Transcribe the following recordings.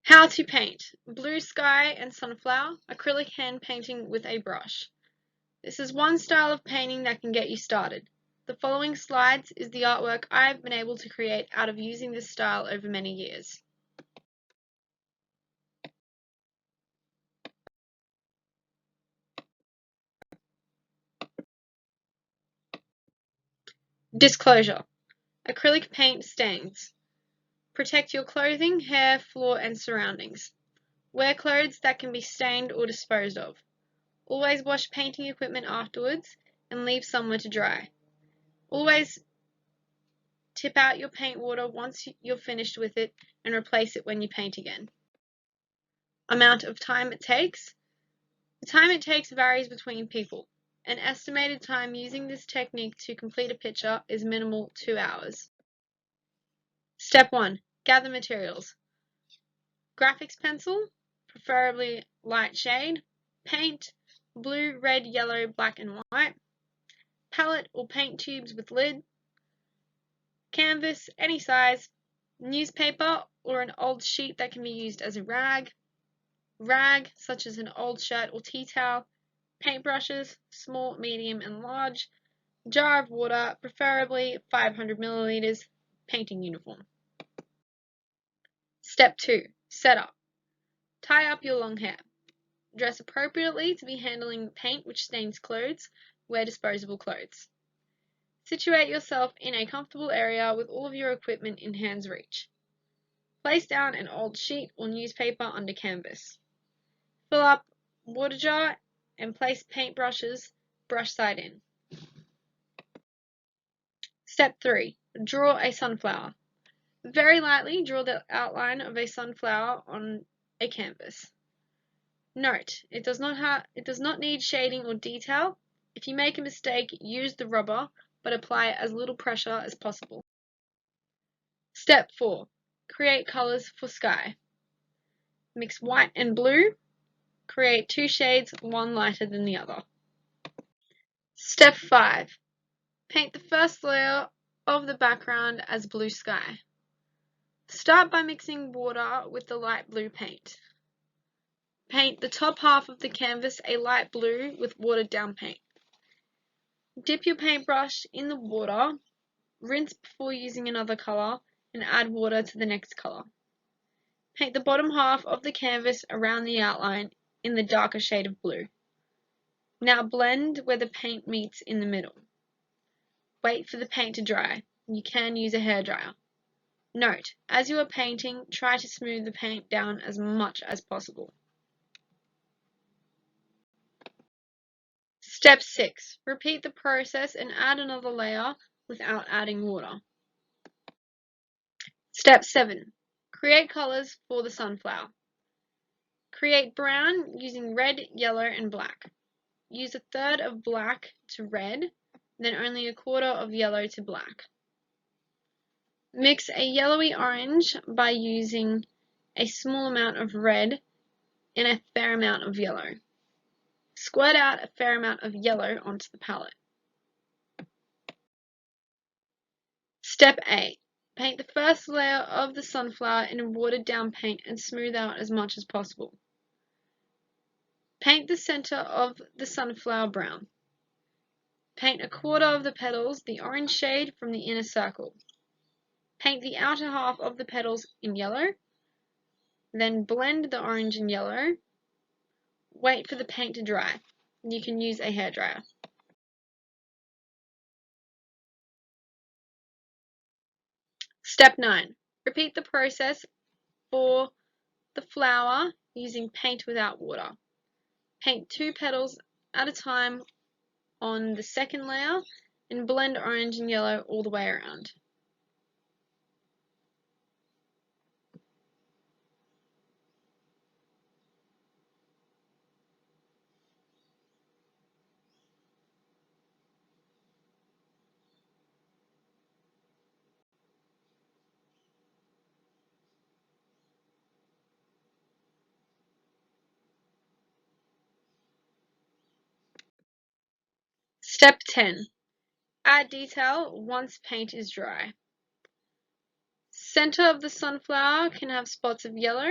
How to paint blue sky and sunflower acrylic hand painting with a brush. This is one style of painting that can get you started. The following slides is the artwork I've been able to create out of using this style over many years. Disclosure: acrylic paint stains. Protect your clothing, hair, floor and surroundings. Wear clothes that can be stained or disposed of. Always wash painting equipment afterwards and leave somewhere to dry. Always tip out your paint water once you're finished with it and replace it when you paint again. Amount of time it takes. The time it takes varies between people. An estimated time using this technique to complete a picture is minimal 2 hours. Step 1. Gather materials. Graphics pencil, preferably light shade. Paint, blue, red, yellow, black and white. Palette or paint tubes with lid. Canvas, any size. Newspaper or an old sheet that can be used as a rag. Rag, such as an old shirt or tea towel. Paintbrushes, small, medium and large. Jar of water, preferably 500 milliliters. Painting uniform. Step 2. Setup. Tie up your long hair. Dress appropriately to be handling paint which stains clothes. Wear disposable clothes. Situate yourself in a comfortable area with all of your equipment in hand's reach. Place down an old sheet or newspaper under canvas. Fill up water jar and place paintbrushes brush side in. Step 3. Draw a sunflower. Very lightly draw the outline of a sunflower on a canvas. Note, it does not need shading or detail. If you make a mistake, use the rubber, but apply as little pressure as possible. Step 4. Create colors for sky. Mix white and blue. Create 2 shades, one lighter than the other. Step 5. Paint the first layer of the background as blue sky. Start by mixing water with the light blue paint. Paint the top half of the canvas a light blue with watered down paint. Dip your paintbrush in the water, rinse before using another color, and add water to the next color. Paint the bottom half of the canvas around the outline in the darker shade of blue. Now blend where the paint meets in the middle. Wait for the paint to dry. You can use a hairdryer. Note, as you are painting, try to smooth the paint down as much as possible. Step 6. Repeat the process and add another layer without adding water. Step 7. Create colors for the sunflower. Create brown using red, yellow, and black. Use a third of black to red, then only a quarter of yellow to black. Mix a yellowy orange by using a small amount of red and a fair amount of yellow. Squirt out a fair amount of yellow onto the palette. Step 8. Paint the first layer of the sunflower in a watered down paint and smooth out as much as possible. Paint the center of the sunflower brown. Paint a quarter of the petals the orange shade from the inner circle. Paint the outer half of the petals in yellow. Then blend the orange and yellow. Wait for the paint to dry. You can use a hairdryer. Step 9. Repeat the process for the flower using paint without water. Paint 2 petals at a time on the second layer and blend orange and yellow all the way around. Step 10. Add detail once paint is dry. Center of the sunflower can have spots of yellow.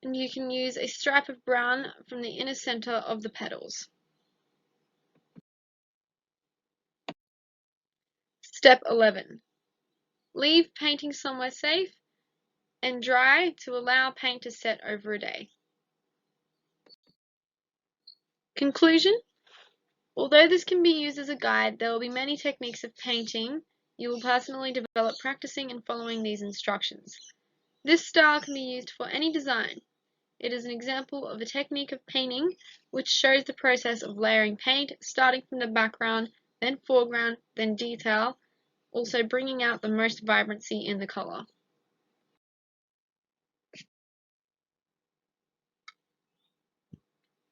And you can use a stripe of brown from the inner center of the petals. Step 11. Leave painting somewhere safe and dry to allow paint to set over a day. Conclusion. Although this can be used as a guide, there will be many techniques of painting you will personally develop practicing and following these instructions. This style can be used for any design. It is an example of a technique of painting which shows the process of layering paint, starting from the background, then foreground, then detail, also bringing out the most vibrancy in the color.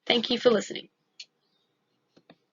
Thank you for listening.